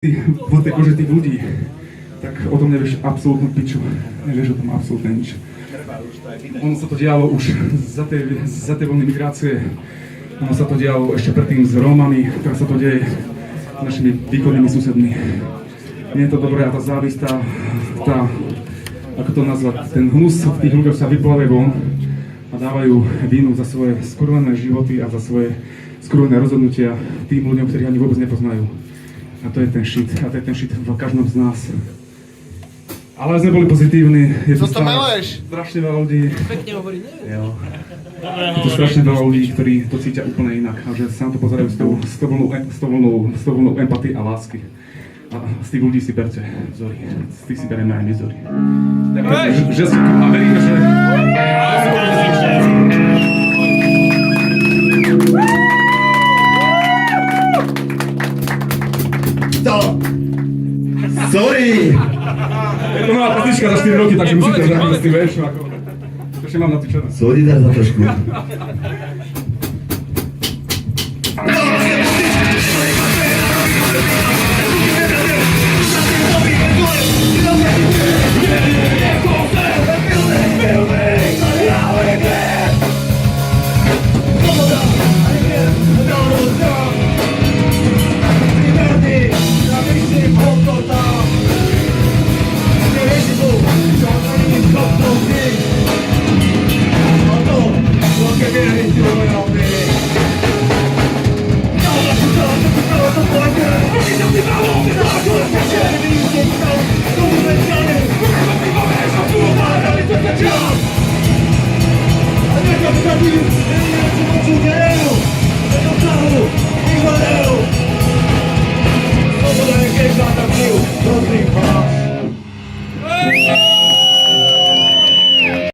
v tej kože tých ľudí, tak o tom nevieš absolútnu piču. Nevieš o tom absolútne nič. Ono sa to dialo už za tej vlny migrácie. Ono sa to dialo ešte predtým s Rómami, teraz sa to deje s našimi východnými susedmi. Nie je to dobré a tá závisť, ako to nazvať, ten hnus v tých ľuďoch sa vyplavuje von a dávajú vínu za svoje skurvené životy a za svoje skurvené rozhodnutia tým ľuďom, ktorých ani vôbec nepoznajú. A to je ten shit. A to je ten shit v každom z nás. Ale sme boli pozitívni. Je Co to miluješ? Strašne veľa ľudí. Pekne hovorí, ne? Jo. Je to strašne veľa ľudí, ktorí to cítia úplne inak. A že sa na to pozerajú s tou vlnou empatie a lásky. A z tých ľudí si berte vzory. Z tých si bereme aj my vzory. Že si tu a veríme, že... Sorry! Je to nová patička za 4 roky, takže musíte zároveň s tým, vieš, ako... Ešte mám na ty čo? Sorry, dá za trošku.